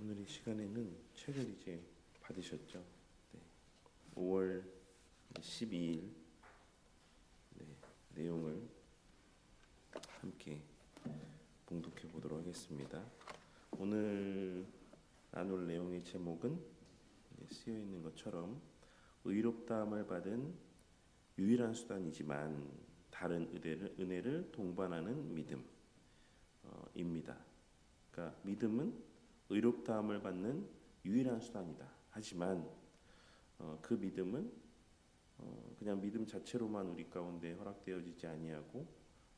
오늘 이 시간에는 책을 이제 받으셨죠? 네. 5월 12일 내용을 함께 봉독해 보도록 하겠습니다. 오늘 나눌 내용의 제목은 쓰여 있는 것처럼 의롭다함을 받은 유일한 수단이지만 다른 은혜를 동반하는 믿음입니다. 그러니까 믿음은 의롭다함을 받는 유일한 수단이다. 하지만 그 믿음은 그냥 믿음 자체로만 우리 가운데 허락되어지지 아니하고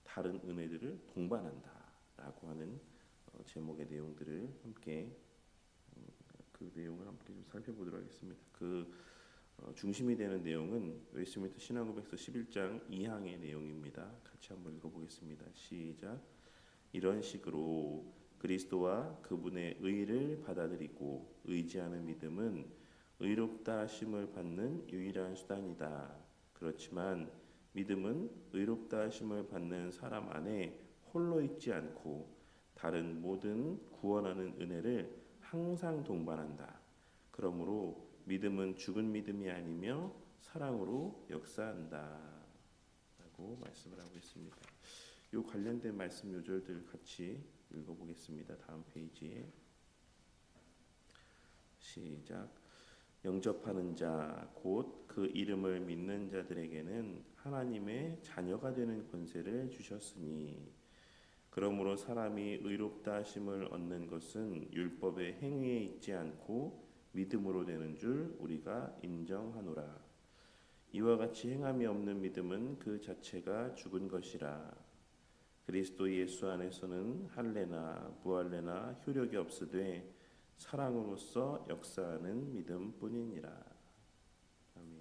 다른 은혜들을 동반한다라고 하는 제목의 내용들을 함께 그 내용을 함께 좀 살펴보도록 하겠습니다. 그 중심이 되는 내용은 웨스트민스터 신앙고백서 11장 2항의 내용입니다. 같이 한번 읽어보겠습니다. 시작. 이런 식으로 그리스도와 그분의 의를 받아들이고 의지하는 믿음은 의롭다 하심을 받는 유일한 수단이다. 그렇지만 믿음은 의롭다 하심을 받는 사람 안에 홀로 있지 않고 다른 모든 구원하는 은혜를 항상 동반한다. 그러므로 믿음은 죽은 믿음이 아니며 사랑으로 역사한다. 라고 말씀을 하고 있습니다. 이 관련된 말씀 요절들 같이 읽어보겠습니다. 다음 페이지에 시작. 영접하는 자 곧 그 이름을 믿는 자들에게는 하나님의 자녀가 되는 권세를 주셨으니 그러므로 사람이 의롭다 하심을 얻는 것은 율법의 행위에 있지 않고 믿음으로 되는 줄 우리가 인정하노라. 이와 같이 행함이 없는 믿음은 그 자체가 죽은 것이라. 그리스도 예수 안에서는 할례나 부할례나 효력이 없으되 사랑으로서 역사하는 믿음뿐이니라. 아멘.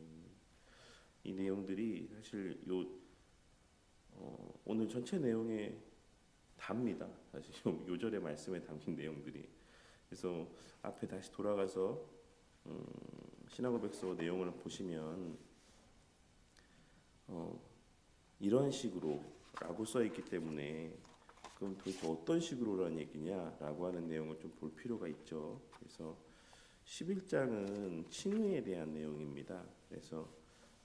이 내용들이 사실 오늘 전체 내용에 답니다. 사실 요절의 말씀에 담긴 내용들이. 그래서 앞에 다시 돌아가서 신앙고백서 내용을 보시면 이런 식으로 라고 써 있기 때문에 그럼 도대체 어떤 식으로라는 얘기냐라고 하는 내용을 좀 볼 필요가 있죠. 그래서 11장은 칭의에 대한 내용입니다. 그래서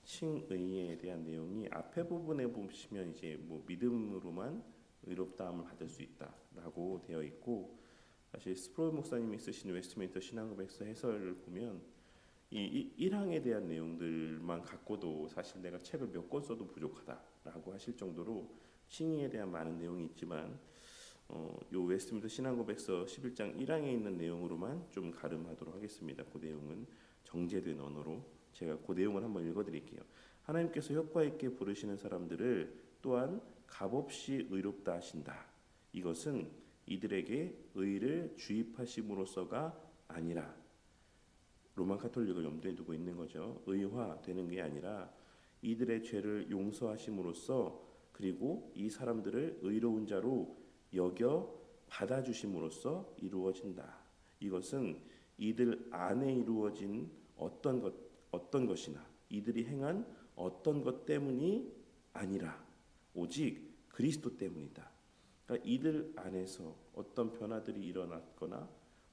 칭의에 대한 내용이 앞에 부분에 보시면 이제 뭐 믿음으로만 의롭다함을 받을 수 있다라고 되어 있고, 사실 스프롤 목사님이 쓰신 웨스트민스터 신앙고백서 해설을 보면 이 1항에 대한 내용들만 갖고도 사실 내가 책을 몇 권 써도 부족하다라고 하실 정도로 칭의에 대한 많은 내용이 있지만 요 웨스트민스터 신앙고백서 11장 1항에 있는 내용으로만 좀 가름하도록 하겠습니다. 그 내용은 정제된 언어로 제가 그 내용을 한번 읽어드릴게요. 하나님께서 효과 있게 부르시는 사람들을 또한 값없이 의롭다 하신다. 이것은 이들에게 의를 주입하심으로써가 아니라, 로마 카톨릭을 염두에 두고 있는 거죠. 의화되는 게 아니라 이들의 죄를 용서하심으로써 그리고 이 사람들을 의로운 자로 여겨 받아주심으로써 이루어진다. 이것은 이들 안에 이루어진 어떤 것이나 이들이 행한 어떤 것 때문이 아니라 오직 그리스도 때문이다. 그러니까 이들 안에서 어떤 변화들이 일어났거나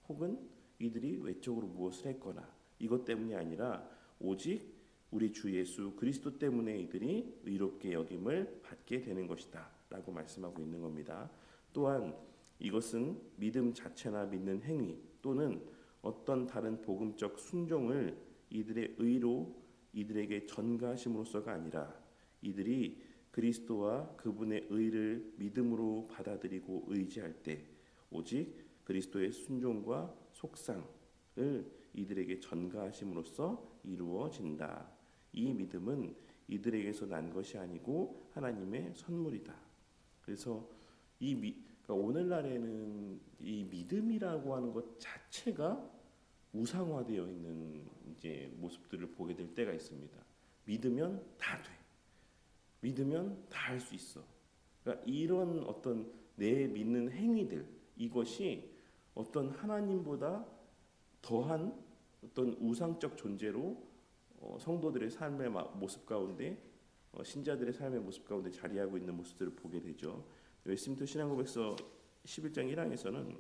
혹은 이들이 외적으로 무엇을 했거나 이것 때문이 아니라 오직 우리 주 예수 그리스도 때문에 이들이 의롭게 여김을 받게 되는 것이다 라고 말씀하고 있는 겁니다. 또한 이것은 믿음 자체나 믿는 행위 또는 어떤 다른 복음적 순종을 이들의 의로 이들에게 전가하심으로써가 아니라 이들이 그리스도와 그분의 의를 믿음으로 받아들이고 의지할 때 오직 그리스도의 순종과 속상을 이들에게 전가하심으로써 이루어진다. 이 믿음은 이들에게서 난 것이 아니고 하나님의 선물이다. 그래서 그러니까 오늘날에는 이 믿음이라고 하는 것 자체가 우상화되어 있는 이제 모습들을 보게 될 때가 있습니다. 믿으면 다 돼. 믿으면 다 할 수 있어. 그러니까 이런 어떤 내 믿는 행위들, 이것이 어떤 하나님보다 더한 어떤 우상적 존재로 성도들의 삶의 모습 가운데 신자들의 삶의 모습 가운데 자리하고 있는 모습들을 보게 되죠. 웨스트민스터 신앙고백서 11장 1항에서는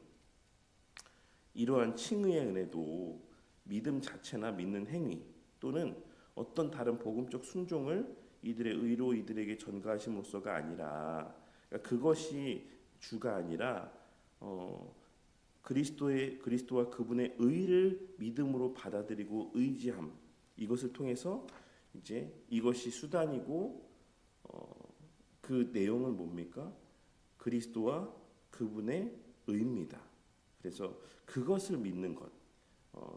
이러한 칭의의 은혜도 믿음 자체나 믿는 행위 또는 어떤 다른 복음적 순종을 이들의 의로 이들에게 전가하심으로써가 아니라, 그러니까 그것이 주가 아니라 그리스도와 그분의 의를 믿음으로 받아들이고 의지함, 이것을 통해서 이제 이것이 수단이고 그 내용은 뭡니까? 그리스도와 그분의 의입니다. 그래서 그것을 믿는 것,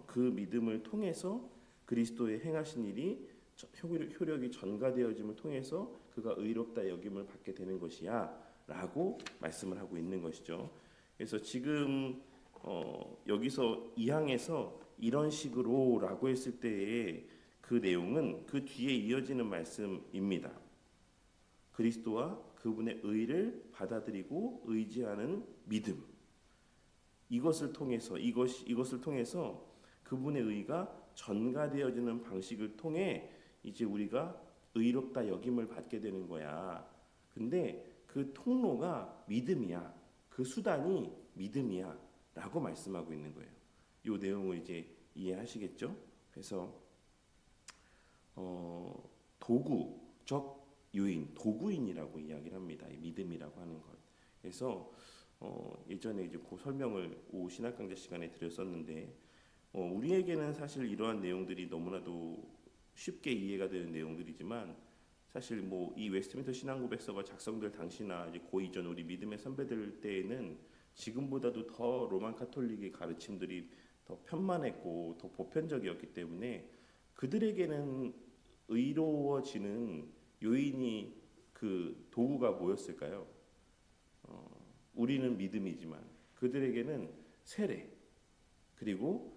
그 믿음을 통해서 그리스도의 행하신 일이 효력이 전가되어짐을 통해서 그가 의롭다 여김을 받게 되는 것이야 라고 말씀을 하고 있는 것이죠. 그래서 지금 여기서 2항에서 이런 식으로 라고 했을 때의 그 내용은 그 뒤에 이어지는 말씀입니다. 그리스도와 그분의 의를 받아들이고 의지하는 믿음, 이것을 통해서 그분의 의가 전가되어지는 방식을 통해 이제 우리가 의롭다 여김을 받게 되는 거야. 근데 그 통로가 믿음이야. 그 수단이 믿음이야 라고 말씀하고 있는 거예요. 이 내용을 이제 이해하시겠죠? 그래서 도구적 요인, 도구인이라고 이야기를 합니다. 이 믿음이라고 하는 것. 그래서 예전에 이제 그 설명을 오 신학 강좌 시간에 드렸었는데, 우리에게는 사실 이러한 내용들이 너무나도 쉽게 이해가 되는 내용들이지만, 사실 뭐 이 웨스트민스터 신앙고백서가 작성될 당시나 이제 그 이전 우리 믿음의 선배들 때에는 지금보다도 더 로만 카톨릭의 가르침들이 더 편만했고 더 보편적이었기 때문에 그들에게는 의로워지는 요인이 그 도구가 뭐였을까요? 우리는 믿음이지만 그들에게는 세례, 그리고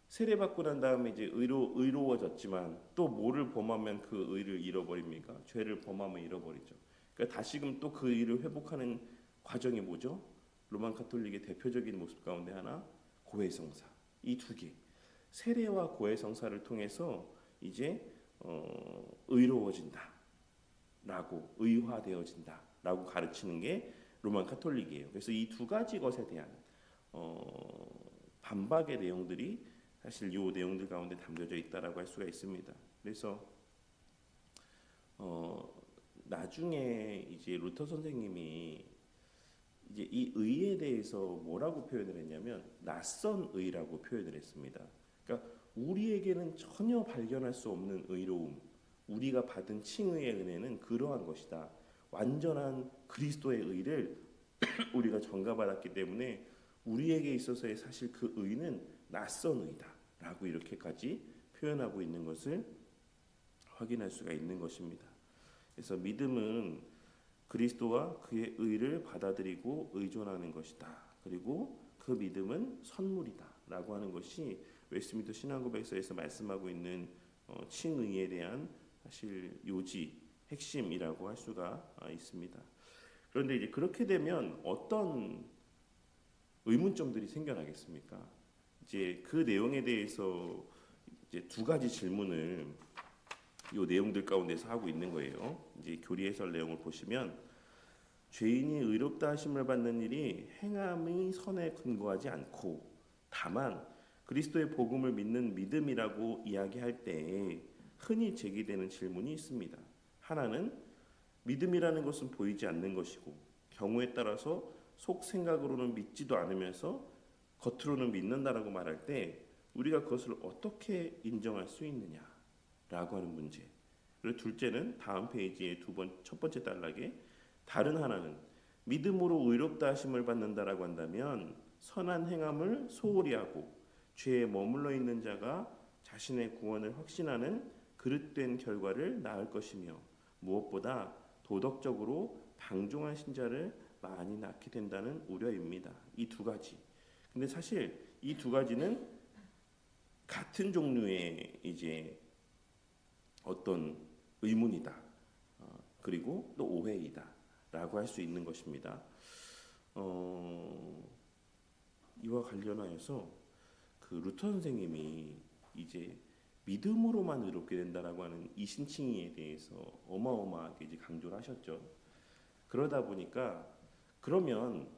세례 받고 난 다음에 이제 의로워졌지만 또 뭐를 범하면 그 의를 잃어버립니까? 죄를 범하면 잃어버리죠. 그러니까 다시금 또 그 의를 회복하는 과정이 뭐죠? 로만 카톨릭의 대표적인 모습 가운데 하나, 고해성사. 이 두 개, 세례와 고해성사를 통해서 이제 의로워진다라고, 의화되어진다라고 가르치는 게 로만 카톨릭이에요. 그래서 이 두 가지 것에 대한 반박의 내용들이 사실 이 내용들 가운데 담겨져 있다라고 할 수가 있습니다. 그래서 나중에 이제 루터 선생님이 이제 이 의에 대해서 뭐라고 표현을 했냐면 낯선 의라고 표현을 했습니다. 그러니까 우리에게는 전혀 발견할 수 없는 의로움, 우리가 받은 칭의의 은혜는 그러한 것이다. 완전한 그리스도의 의를 우리가 전가받았기 때문에 우리에게 있어서의 사실 그 의는 낯선 의다라고 이렇게까지 표현하고 있는 것을 확인할 수가 있는 것입니다. 그래서 믿음은 그리스도와 그의 의를 받아들이고 의존하는 것이다. 그리고 그 믿음은 선물이다라고 하는 것이 웨스트민스터 신앙고백서에서 말씀하고 있는 칭의에 대한 사실 요지, 핵심이라고 할 수가 있습니다. 그런데 이제 그렇게 되면 어떤 의문점들이 생겨나겠습니까? 이제 그 내용에 대해서 이제 두 가지 질문을 이 내용들 가운데서 하고 있는 거예요. 이제 교리 해설 내용을 보시면 죄인이 의롭다 하심을 받는 일이 행함의 선에 근거하지 않고 다만 그리스도의 복음을 믿는 믿음이라고 이야기할 때 흔히 제기되는 질문이 있습니다. 하나는 믿음이라는 것은 보이지 않는 것이고 경우에 따라서 속 생각으로는 믿지도 않으면서 겉으로는 믿는다라고 말할 때 우리가 그것을 어떻게 인정할 수 있느냐라고 하는 문제. 그리고 둘째는 다음 페이지의 첫 번째 단락에 다른 하나는 믿음으로 의롭다 하심을 받는다라고 한다면 선한 행함을 소홀히 하고 죄에 머물러 있는 자가 자신의 구원을 확신하는 그릇된 결과를 낳을 것이며 무엇보다 도덕적으로 방종한 신자를 많이 낳게 된다는 우려입니다. 이 두 가지. 근데 사실 이 두 가지는 같은 종류의 이제 어떤 의문이다. 그리고 또 오해이다라고 할 수 있는 것입니다. 이와 관련하여서 그 루터 선생님이 이제 믿음으로만 의롭게 된다라고 하는 이 신칭의에 대해서 어마어마하게 이제 강조를 하셨죠. 그러다 보니까 그러면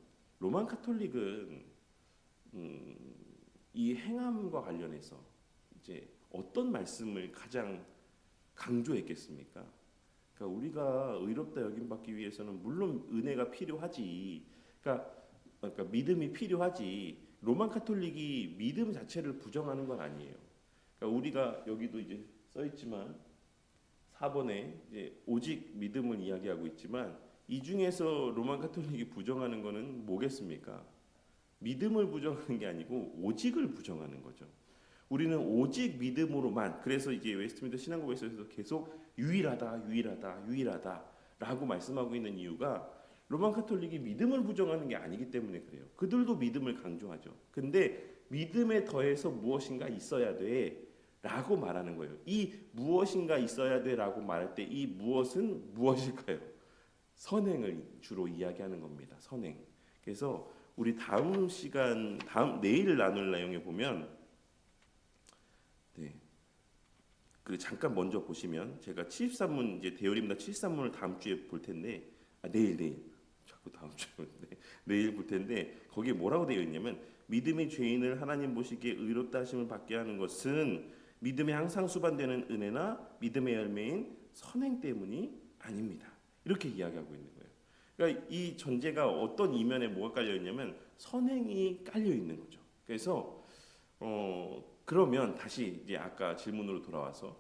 로만 카톨릭은 이 행함과 관련해서 이제 어떤 말씀을 가장 강조했겠습니까? 그러니까 우리가 의롭다 여김 받기 위해서는 물론 은혜가 필요하지. 그러니까 믿음이 필요하지. 로만 카톨릭이 믿음 자체를 부정하는 건 아니에요. 그러니까 우리가 여기도 이제 써 있지만 4번에 이제 오직 믿음을 이야기하고 있지만 이 중에서 로만 카톨릭이 부정하는 거는 뭐겠습니까? 믿음을 부정하는 게 아니고 오직을 부정하는 거죠. 우리는 오직 믿음으로만, 그래서 이제 웨스트민스터 신앙고백서에서 계속 유일하다라고 말씀하고 있는 이유가 로만 카톨릭이 믿음을 부정하는 게 아니기 때문에 그래요. 그들도 믿음을 강조하죠. 근데 믿음에 더해서 무엇인가 있어야 돼라고 말하는 거예요. 이 무엇인가 있어야 돼라고 말할 때 이 무엇은 무엇일까요? 선행을 주로 이야기하는 겁니다. 선행. 그래서 우리 내일 나눌 내용에 보면, 그 잠깐 먼저 보시면 제가 73문 이제 대열입니다. 73문을 다음 주에 볼 텐데, 내일 자꾸 다음 주에 내일 볼 텐데 거기에 뭐라고 되어 있냐면 믿음이 죄인을 하나님 보시기에 의롭다 하심을 받게 하는 것은 믿음에 항상 수반되는 은혜나 믿음의 열매인 선행 때문이 아닙니다. 이렇게 이야기하고 있는 거예요. 그러니까 이 전제가 어떤 이면에 뭐가 깔려 있냐면 선행이 깔려 있는 거죠. 그래서 그러면 다시 이제 아까 질문으로 돌아와서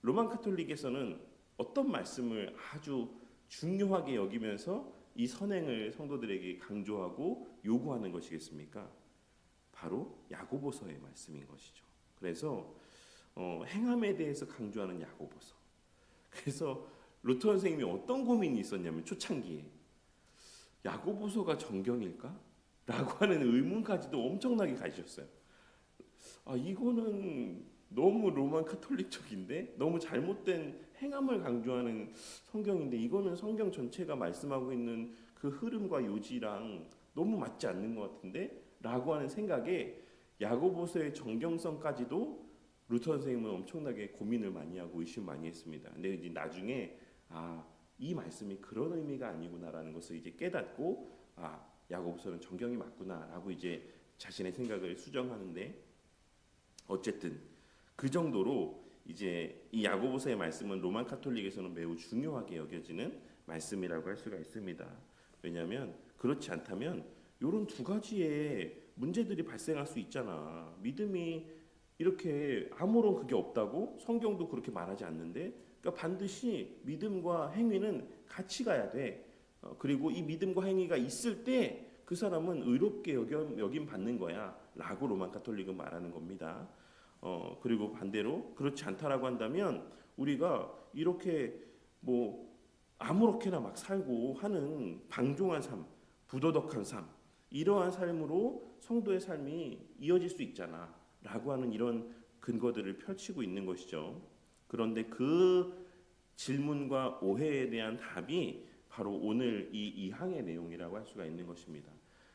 로만 카톨릭에서는 어떤 말씀을 아주 중요하게 여기면서 이 선행을 성도들에게 강조하고 요구하는 것이겠습니까? 바로 야고보서의 말씀인 것이죠. 그래서 행함에 대해서 강조하는 야고보서. 그래서 루터 선생님이 어떤 고민이 있었냐면 초창기에 야고보서가 정경일까? 라고 하는 의문까지도 엄청나게 가지셨어요. 이거는 너무 로만 카톨릭적인데 너무 잘못된 행함을 강조하는 성경인데 이거는 성경 전체가 말씀하고 있는 그 흐름과 요지랑 너무 맞지 않는 것 같은데 라고 하는 생각에 야고보서의 정경성까지도 루터 선생님은 엄청나게 고민을 많이 하고 의심 많이 했습니다. 근데 이제 나중에 이 말씀이 그런 의미가 아니구나라는 것을 이제 깨닫고 야고보서는 정경이 맞구나라고 이제 자신의 생각을 수정하는데, 어쨌든 그 정도로 이제 이 야고보서의 말씀은 로만 카톨릭에서는 매우 중요하게 여겨지는 말씀이라고 할 수가 있습니다. 왜냐하면 그렇지 않다면 이런 두 가지의 문제들이 발생할 수 있잖아. 믿음이 이렇게 아무런 그게 없다고 성경도 그렇게 말하지 않는데, 그러니까 반드시 믿음과 행위는 같이 가야 돼. 그리고 이 믿음과 행위가 있을 때 그 사람은 의롭게 여김 받는 거야 라고 로만 카톨릭은 말하는 겁니다. 그리고 반대로 그렇지 않다라고 한다면 우리가 이렇게 뭐 아무렇게나 막 살고 하는 방종한 삶, 부도덕한 삶, 이러한 삶으로 성도의 삶이 이어질 수 있잖아 라고 하는 이런 근거들을 펼치고 있는 것이죠. 그런데 그 질문과 오해에 대한 답이 바로 오늘 이 2항의 내용이라고 할 수가 있는 것입니다.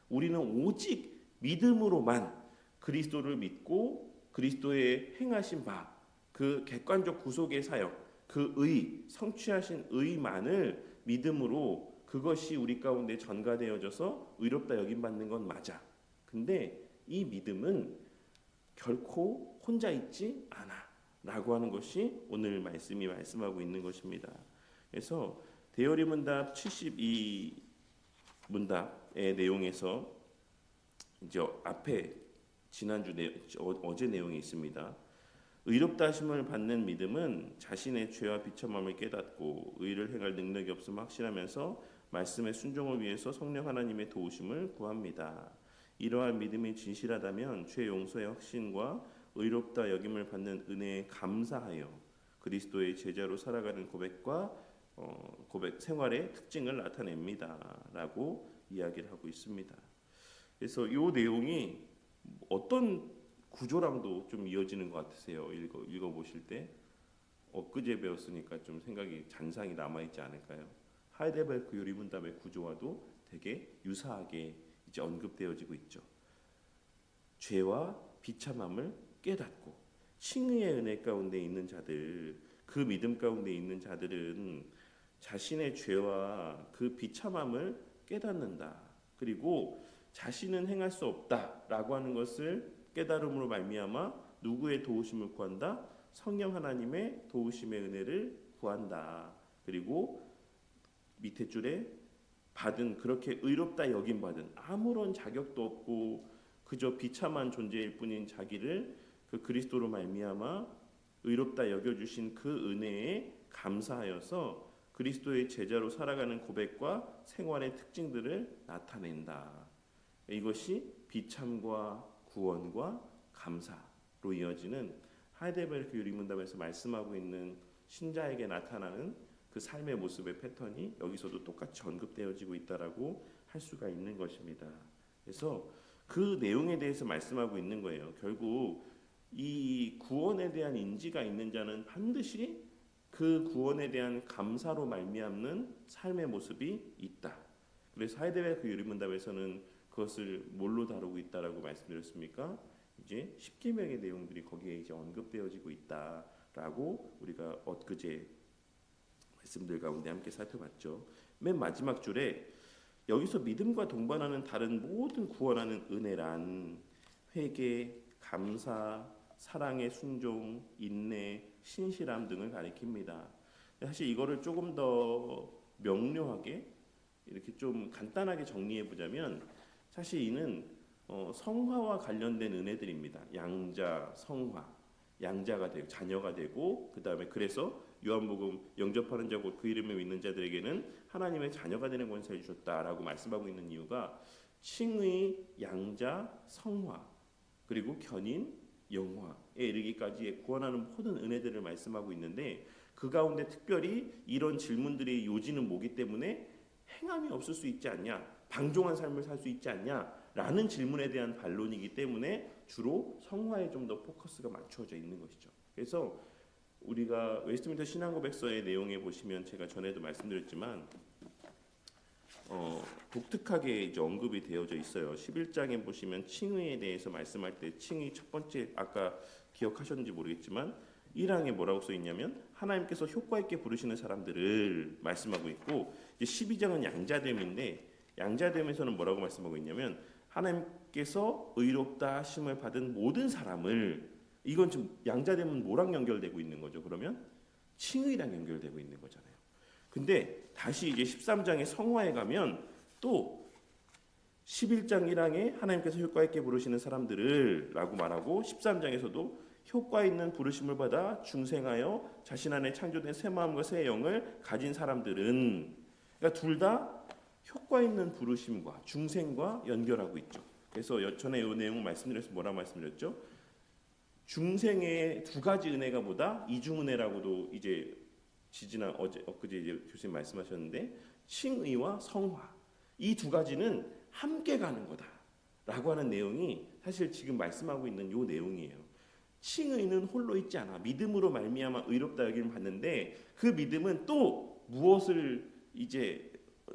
우리는 오직 믿음으로만 그리스도를 믿고 그리스도의 행하신 바, 그 객관적 구속의 사역, 그 성취하신 의만을 믿음으로 그것이 우리 가운데 전가되어져서 의롭다 여김받는 건 맞아. 근데 이 믿음은 결코 혼자 있지 않아 라고 하는 것이 오늘 말씀이 말씀하고 있는 것입니다. 그래서 대열의 문답 72문답의 내용에서 이제 앞에 어제 내용이 있습니다. 의롭다 하심을 받는 믿음은 자신의 죄와 비참함을 깨닫고 의를 행할 능력이 없음을 확신하면서 말씀의 순종을 위해서 성령 하나님의 도우심을 구합니다. 이러한 믿음이 진실하다면 죄 용서의 확신과 의롭다 여김을 받는 은혜에 감사하여 그리스도의 제자로 살아가는 고백 생활의 특징을 나타냅니다라고 이야기를 하고 있습니다. 그래서 이 내용이 어떤 구조랑도 좀 이어지는 것 같으세요? 읽어보실 때 엊그제 배웠으니까 좀 생각이 잔상이 남아있지 않을까요? 하이델베르크 요리문답의 구조와도 되게 유사하게 이제 언급되어지고 있죠. 죄와 비참함을 깨닫고 칭의의 은혜 가운데 있는 자들, 그 믿음 가운데 있는 자들은 자신의 죄와 그 비참함을 깨닫는다. 그리고 자신은 행할 수 없다라고 하는 것을 깨달음으로 말미암아 누구의 도우심을 구한다? 성령 하나님의 도우심의 은혜를 구한다. 그리고 밑에 줄에 받은, 그렇게 의롭다 여김 받은, 아무런 자격도 없고 그저 비참한 존재일 뿐인 자기를 그 그리스도로 말미암아 의롭다 여겨주신 그 은혜에 감사하여서 그리스도의 제자로 살아가는 고백과 생활의 특징들을 나타낸다. 이것이 비참과 구원과 감사로 이어지는 하이델베르크 유리문답에서 말씀하고 있는 신자에게 나타나는 그 삶의 모습의 패턴이 여기서도 똑같이 언급되어지고 있다라고 할 수가 있는 것입니다. 그래서 그 내용에 대해서 말씀하고 있는 거예요. 결국 이 구원에 대한 인지가 있는 자는 반드시 그 구원에 대한 감사로 말미암는 삶의 모습이 있다. 그래서 하이델베르크 유리문답에서는 그것을 뭘로 다루고 있다라고 말씀드렸습니까? 이제 십계명의 내용들이 거기에 이제 언급되어지고 있다라고 우리가 엊그제 말씀들 가운데 함께 살펴봤죠. 맨 마지막 줄에 여기서 믿음과 동반하는 다른 모든 구원하는 은혜란 회개, 감사, 사랑의 순종, 인내, 신실함 등을 가리킵니다. 사실 이거를 조금 더 명료하게 이렇게 좀 간단하게 정리해 보자면 사실 이는 성화와 관련된 은혜들입니다. 양자, 성화, 양자가 되고 자녀가 되고 그 다음에 그래서 요한복음 영접하는 자 곧 그 이름을 믿는 자들에게는 하나님의 자녀가 되는 권세를 주셨다라고 말씀하고 있는 이유가 칭의, 양자, 성화 그리고 견인, 영화에 이르기까지의 구원하는 모든 은혜들을 말씀하고 있는데 그 가운데 특별히 이런 질문들의 요지는 뭐기 때문에 행함이 없을 수 있지 않냐, 방종한 삶을 살 수 있지 않냐라는 질문에 대한 반론이기 때문에 주로 성화에 좀 더 포커스가 맞춰져 있는 것이죠. 그래서 우리가 웨스트민스터 신앙고백서의 내용에 보시면 제가 전에도 말씀드렸지만 독특하게 이제 언급이 되어져 있어요. 11장에 보시면 칭의에 대해서 말씀할 때 칭의 첫 번째 아까 기억하셨는지 모르겠지만 1항에 뭐라고 써 있냐면 하나님께서 효과 있게 부르시는 사람들을 말씀하고 있고 이제 12장은 양자됨인데 양자됨에서는 뭐라고 말씀하고 있냐면 하나님께서 의롭다 하심을 받은 모든 사람을 이건 지금 양자됨은 뭐랑 연결되고 있는 거죠? 그러면 칭의랑 연결되고 있는 거잖아요. 근데 다시 이제 13장의 성화에 가면 또 11장 1항에 하나님께서 효과 있게 부르시는 사람들을 라고 말하고 13장에서도 효과 있는 부르심을 받아 중생하여 자신 안에 창조된 새 마음과 새 영을 가진 사람들은 그러니까 둘 다 효과 있는 부르심과 중생과 연결하고 있죠. 그래서 전에 이 내용 말씀드려서 뭐라고 말씀드렸죠? 중생의 두 가지 은혜가 보다 이중은혜라고도 이제 지지난 엊그제 이제 교수님 말씀하셨는데 칭의와 성화 이 두 가지는 함께 가는 거다라고 하는 내용이 사실 지금 말씀하고 있는 요 내용이에요. 칭의는 홀로 있지 않아. 믿음으로 말미암아 의롭다 여김을 받는데 그 믿음은 또 무엇을 이제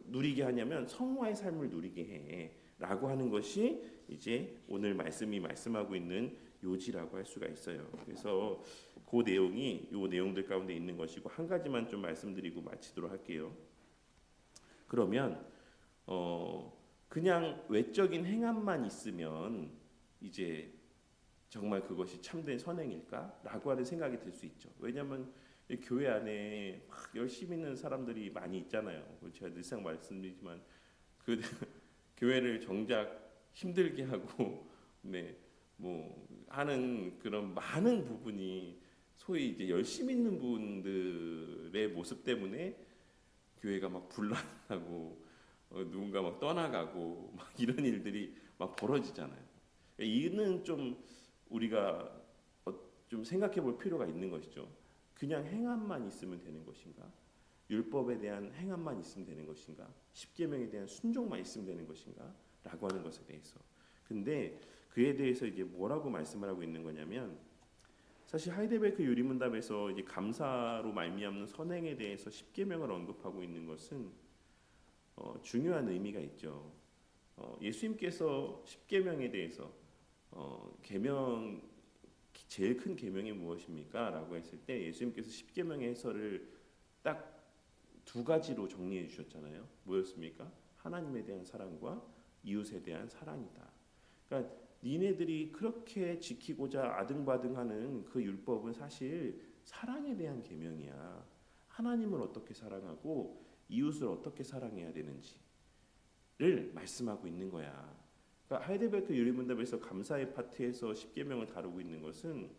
누리게 하냐면 성화의 삶을 누리게 해라고 하는 것이 이제 오늘 말씀이 말씀하고 있는 요지라고 할 수가 있어요. 그래서 그 내용이 요 내용들 가운데 있는 것이고 한 가지만 좀 말씀드리고 마치도록 할게요. 그러면 그냥 외적인 행함만 있으면 이제 정말 그것이 참된 선행일까라고 하는 생각이 들 수 있죠. 왜냐하면 교회 안에 막 열심히 있는 사람들이 많이 있잖아요. 제가 늘상 말씀드리지만 그 교회를 정작 힘들게 하고 네. 뭐 하는 그런 많은 부분이 소위 이제 열심히 있는 분들의 모습 때문에 교회가 막 분란하고 누군가 막 떠나가고 막 이런 일들이 막 벌어지잖아요. 이는 좀 우리가 좀 생각해 볼 필요가 있는 것이죠. 그냥 행함만 있으면 되는 것인가? 율법에 대한 행함만 있으면 되는 것인가? 십계명에 대한 순종만 있으면 되는 것인가? 라고 하는 것에 대해서. 근데 그에 대해서 이제 뭐라고 말씀을 하고 있는 거냐면 사실 하이델베르크 유리문답에서 이제 감사로 말미암는 선행에 대해서 십계명을 언급하고 있는 것은 중요한 의미가 있죠. 예수님께서 십계명에 대해서 계명 제일 큰 계명이 무엇입니까? 라고 했을 때 예수님께서 십계명의 해설을 딱 두 가지로 정리해 주셨잖아요. 뭐였습니까? 하나님에 대한 사랑과 이웃에 대한 사랑이다. 그러니까 니네들이 그렇게 지키고자 아등바등하는 그 율법은 사실 사랑에 대한 계명이야. 하나님을 어떻게 사랑하고 이웃을 어떻게 사랑해야 되는지를 말씀하고 있는 거야. 그러니까 하이델베르크 유리문답에서 감사의 파트에서 십계명을 다루고 있는 것은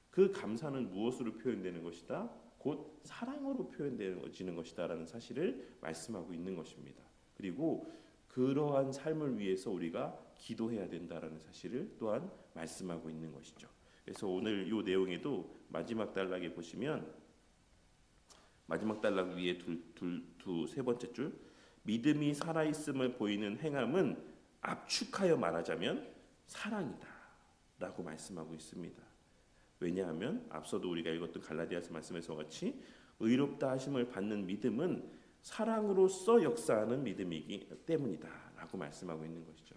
그 감사는 무엇으로 표현되는 것이다? 곧 사랑으로 표현되어지는 것이다라는 사실을 말씀하고 있는 것입니다. 그리고 그러한 삶을 위해서 우리가 기도해야 된다라는 사실을 또한 말씀하고 있는 것이죠. 그래서 오늘 이 내용에도 마지막 단락에 보시면 마지막 단락 위에 세 번째 줄 믿음이 살아있음을 보이는 행함은 압축하여 말하자면 사랑이다라고 말씀하고 있습니다. 왜냐하면 앞서도 우리가 읽었던 갈라디아서 말씀에서 같이 의롭다 하심을 받는 믿음은 사랑으로서 역사하는 믿음이기 때문이다라고 말씀하고 있는 것이죠.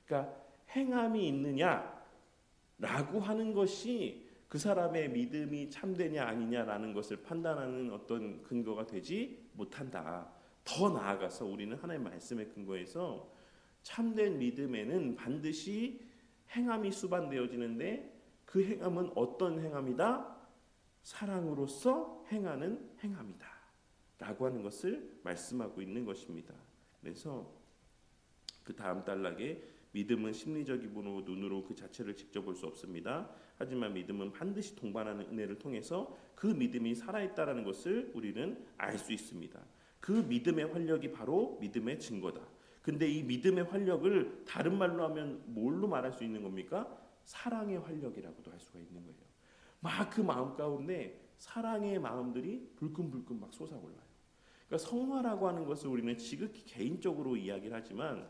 그러니까 행함이 있느냐라고 하는 것이 그 사람의 믿음이 참되냐 아니냐라는 것을 판단하는 어떤 근거가 되지 못한다. 더 나아가서 우리는 하나님의 말씀의 근거에서 참된 믿음에는 반드시 행함이 수반되어지는데 그 행함은 어떤 행함이다? 사랑으로서 행하는 행함이다 라고 하는 것을 말씀하고 있는 것입니다. 그래서 그 다음 단락에 믿음은 심리적이므로 눈으로 그 자체를 직접 볼 수 없습니다. 하지만 믿음은 반드시 동반하는 은혜를 통해서 그 믿음이 살아있다라는 것을 우리는 알 수 있습니다. 그 믿음의 활력이 바로 믿음의 증거다. 근데 이 믿음의 활력을 다른 말로 하면 뭘로 말할 수 있는 겁니까? 사랑의 활력이라고도 할 수가 있는 거예요. 막 그 마음 가운데 사랑의 마음들이 불끈불끈 막 솟아올라요. 그러니까 성화라고 하는 것을 우리는 지극히 개인적으로 이야기를 하지만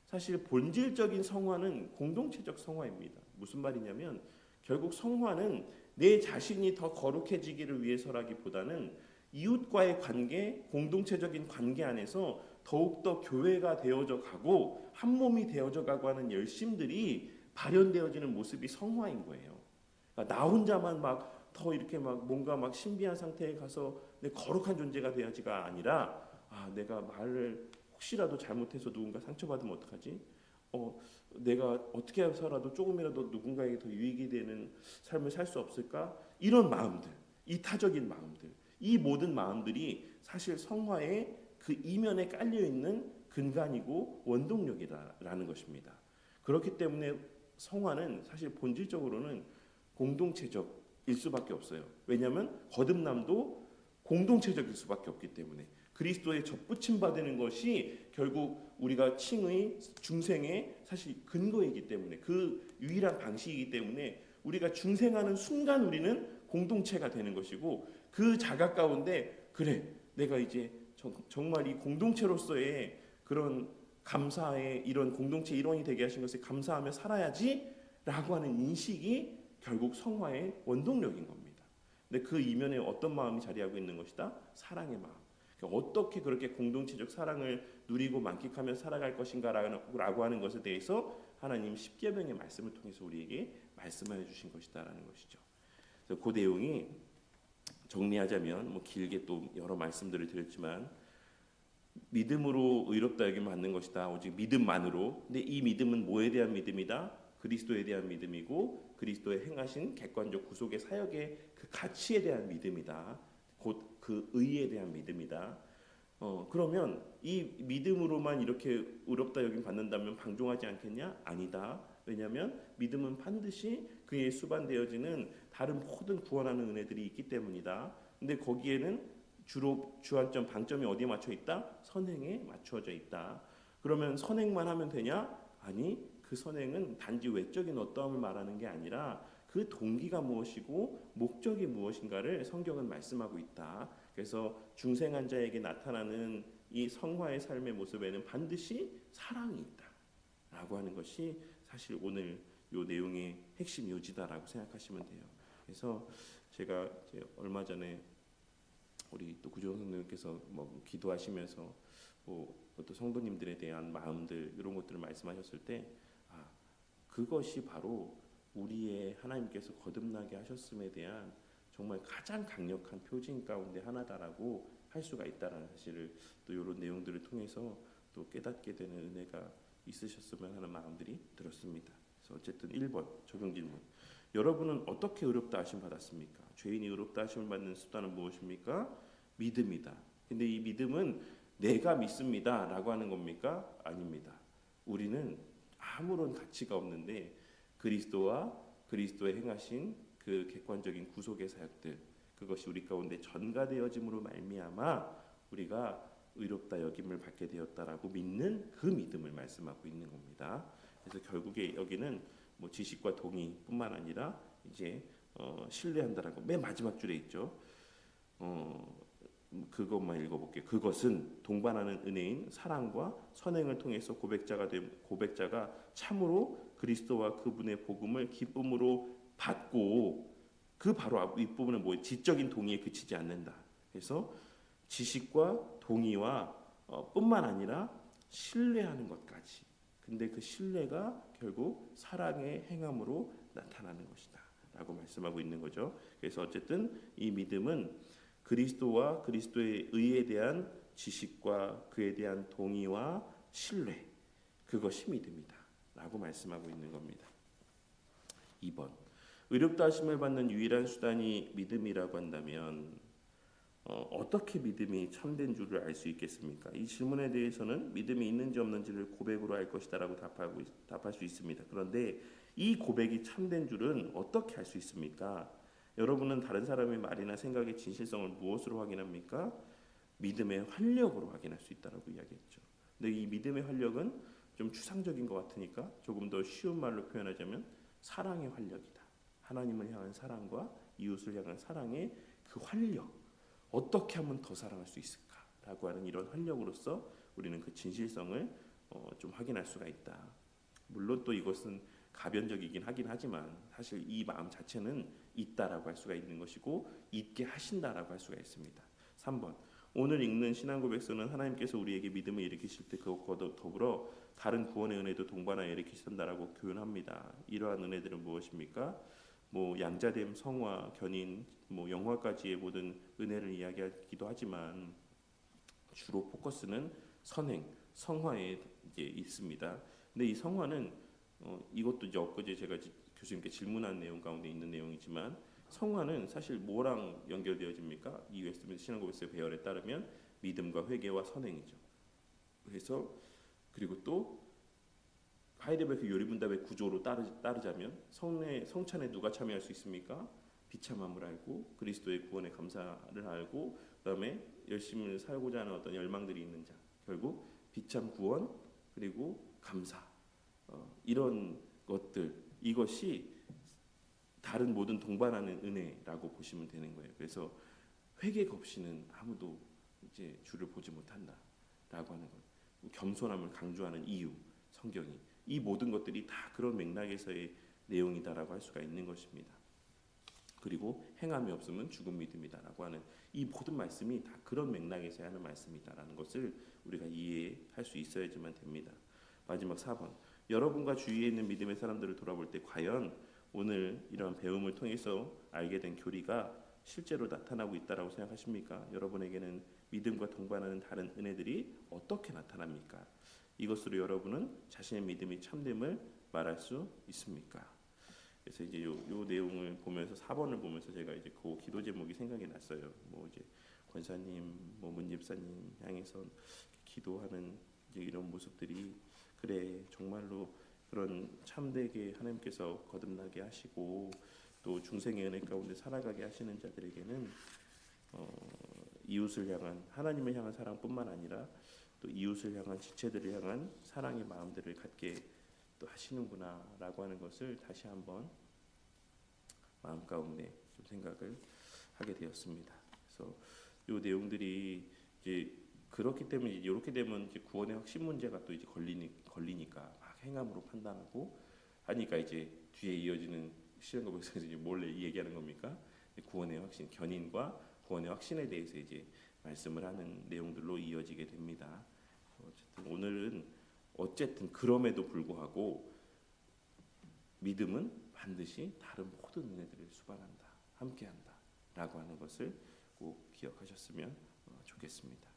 사실 본질적인 성화는 공동체적 성화입니다. 무슨 말이냐면 결국 성화는 내 자신이 더 거룩해지기를 위해서라기보다는 이웃과의 관계, 공동체적인 관계 안에서 더욱더 교회가 되어져 가고 한 몸이 되어져 가고 하는 열심들이 발현되어지는 모습이 성화인 거예요. 그러니까 나 혼자만 막 더 이렇게 막 뭔가 막 신비한 상태에 가서 내 거룩한 존재가 돼야지가 아니라 내가 말을 혹시라도 잘못해서 누군가 상처받으면 어떡하지? 내가 어떻게 해서라도 조금이라도 누군가에게 더 유익이 되는 삶을 살 수 없을까? 이런 마음들, 이타적인 마음들, 이 모든 마음들이 사실 성화의 그 이면에 깔려 있는 근간이고 원동력이라는 것입니다. 그렇기 때문에 성화는 사실 본질적으로는 공동체적일 수밖에 없어요. 왜냐하면 거듭남도 공동체적일 수밖에 없기 때문에 그리스도의 접붙임 받는 것이 결국 우리가 칭의 중생의 사실 근거이기 때문에 그 유일한 방식이기 때문에 우리가 중생하는 순간 우리는 공동체가 되는 것이고 그 자각 가운데 그래 내가 이제 정말 이 공동체로서의 그런 감사의 이런 공동체 일원이 되게 하신 것에 감사하며 살아야지라고 하는 인식이 결국 성화의 원동력인 겁니다. 근데 그 이면에 어떤 마음이 자리하고 있는 것이다? 사랑의 마음. 그러니까 어떻게 그렇게 공동체적 사랑을 누리고 만끽하며 살아갈 것인가라고 하는 것에 대해서 하나님 십계명의 말씀을 통해서 우리에게 말씀해 주신 것이다라는 것이죠. 그래서 그 내용이 정리하자면 뭐 길게 또 여러 말씀들을 드렸지만 믿음으로 의롭다 여김을 받는 것이다. 오직 믿음만으로. 근데 이 믿음은 뭐에 대한 믿음이다? 그리스도에 대한 믿음이고 그리스도의 행하신 객관적 구속의 사역의 그 가치에 대한 믿음이다. 곧 그 의에 대한 믿음이다. 그러면 이 믿음으로만 이렇게 의롭다 여김 받는다면 방종하지 않겠냐? 아니다. 왜냐하면 믿음은 반드시 그에 수반되어지는 다른 모든 구원하는 은혜들이 있기 때문이다. 근데 거기에는 주로 주안점 방점이 어디에 맞춰 있다? 선행에 맞추어져 있다. 그러면 선행만 하면 되냐? 아니, 그 선행은 단지 외적인 어떠함을 말하는 게 아니라 그 동기가 무엇이고 목적이 무엇인가를 성경은 말씀하고 있다. 그래서 중생한 자에게 나타나는 이 성화의 삶의 모습에는 반드시 사랑이 있다라고 하는 것이 사실 오늘 이 내용의 핵심 요지다라고 생각하시면 돼요. 그래서 제가 이제 얼마 전에 우리 또 구조영 선생님께서 뭐 기도하시면서 또 성도님들에 대한 마음들 이런 것들을 말씀하셨을 때 그것이 바로 우리의 하나님께서 거듭나게 하셨음에 대한 정말 가장 강력한 표징 가운데 하나다라고 할 수가 있다라는 사실을 또 이런 내용들을 통해서 또 깨닫게 되는 은혜가 있으셨으면 하는 마음들이 들었습니다. 그래서 어쨌든 1번 적용 질문. 여러분은 어떻게 의롭다 하심 받았습니까? 죄인이 의롭다 하심을 받는 수단은 무엇입니까? 믿음이다. 근데 이 믿음은 내가 믿습니다라고 하는 겁니까? 아닙니다. 우리는 아무런 가치가 없는데 그리스도와 그리스도의 행하신 그 객관적인 구속의 사역들, 그것이 우리 가운데 전가되어짐으로 말미암아 우리가 의롭다 여김을 받게 되었다라고 믿는 그 믿음을 말씀하고 있는 겁니다. 그래서 결국에 여기는 뭐 지식과 동의뿐만 아니라 이제 신뢰한다라고 맨 마지막 줄에 있죠. 그것만 읽어볼게요. 그것은 동반하는 은혜인 사랑과 선행을 통해서 고백자가 참으로 그리스도와 그분의 복음을 기쁨으로 받고, 그 바로 윗부분은 뭐예요? 지적인 동의에 그치지 않는다. 그래서 지식과 동의와 뿐만 아니라 신뢰하는 것까지. 근데 그 신뢰가 결국 사랑의 행함으로 나타나는 것이다 라고 말씀하고 있는 거죠. 그래서 어쨌든 이 믿음은 그리스도와 그리스도의 의에 대한 지식과 그에 대한 동의와 신뢰, 그것이 믿음이다 라고 말씀하고 있는 겁니다. 2번, 의롭다 하심을 받는 유일한 수단이 믿음이라고 한다면 어떻게 믿음이 참된 줄을 알 수 있겠습니까? 이 질문에 대해서는 믿음이 있는지 없는지를 고백으로 알 것이다라고 답할 수 있습니다. 그런데 이 고백이 참된 줄은 어떻게 알 수 있습니까? 여러분은 다른 사람의 말이나 생각의 진실성을 무엇으로 확인합니까? 믿음의 활력으로 확인할 수 있다라고 이야기했죠. 근데 이 믿음의 활력은 좀 추상적인 것 같으니까 조금 더 쉬운 말로 표현하자면 사랑의 활력이다. 하나님을 향한 사랑과 이웃을 향한 사랑의 그 활력, 어떻게 하면 더 사랑할 수 있을까라고 하는 이런 활력으로서 우리는 그 진실성을 좀 확인할 수가 있다. 물론 또 이것은 가변적이긴 하긴 하지만 사실 이 마음 자체는 있다라고 할 수가 있는 것이고 있게 하신다라고 할 수가 있습니다. 3번, 오늘 읽는 신앙고백서는 하나님께서 우리에게 믿음을 일으키실 때 그것과 더불어 다른 구원의 은혜도 동반하여 일으키신다라고 교훈합니다. 이러한 은혜들은 무엇입니까? 뭐 양자됨, 성화, 견인, 뭐 영화까지의 모든 은혜를 이야기하기도 하지만 주로 포커스는 선행, 성화에 이제 있습니다. 근데 이 성화는 이것도 이제 엊그제 제가 교수님께 질문한 내용 가운데 있는 내용이지만 성화는 사실 뭐랑 연결되어집니까? 이 웨스트민스터 신앙고백서의 배열에 따르면 믿음과 회개와 선행이죠. 그래서 그리고 또 하이델베르크 요리분답의 구조로 따르자면 성찬에 누가 참여할 수 있습니까? 비참함을 알고 그리스도의 구원의 감사를 알고 그다음에 열심히 살고자 하는 어떤 열망들이 있는 자, 결국 비참 구원 그리고 감사, 이런 것들, 이것이 다른 모든 동반하는 은혜라고 보시면 되는 거예요. 그래서 회개가 없이는 아무도 이제 주를 보지 못한다라고 하는 것, 겸손함을 강조하는 이유, 성경이 이 모든 것들이 다 그런 맥락에서의 내용이다라고 할 수가 있는 것입니다. 그리고 행함이 없으면 죽은 믿음이다라고 하는 이 모든 말씀이 다 그런 맥락에서 하는 말씀이다라는 것을 우리가 이해할 수 있어야지만 됩니다. 마지막 4번, 여러분과 주위에 있는 믿음의 사람들을 돌아볼 때 과연 오늘 이런 배움을 통해서 알게 된 교리가 실제로 나타나고 있다라고 생각하십니까? 여러분에게는 믿음과 동반하는 다른 은혜들이 어떻게 나타납니까? 이것으로 여러분은 자신의 믿음이 참됨을 말할 수 있습니까? 그래서 이제 요 내용을 보면서 4번을 보면서 제가 이제 그 기도 제목이 생각이 났어요. 뭐 이제 권사님, 뭐 문집사님 향해서 기도하는 이제 이런 모습들이 그래 정말로 그런 참되게 하나님께서 거듭나게 하시고 또 중생의 은혜 가운데 살아가게 하시는 자들에게는 이웃을 향한 하나님을 향한 사랑뿐만 아니라 또 이웃을 향한 지체들을 향한 사랑의 마음들을 갖게 또 하시는구나라고 하는 것을 다시 한번 마음 가운데 좀 생각을 하게 되었습니다. 그래서 이 내용들이 이제 그렇기 때문에 이렇게 되면 이제 구원의 확신 문제가 또 이제 걸리니까 막 행함으로 판단하고 하니까 이제 뒤에 이어지는 신앙고백서에서 이제 뭘 얘기하는 겁니까? 구원의 확신, 견인과 구원의 확신에 대해서 이제 말씀을 하는 내용들로 이어지게 됩니다. 어쨌든 오늘은 어쨌든 그럼에도 불구하고 믿음은 반드시 다른 모든 은혜들을 수반한다, 함께한다라고 하는 것을 꼭 기억하셨으면 좋겠습니다.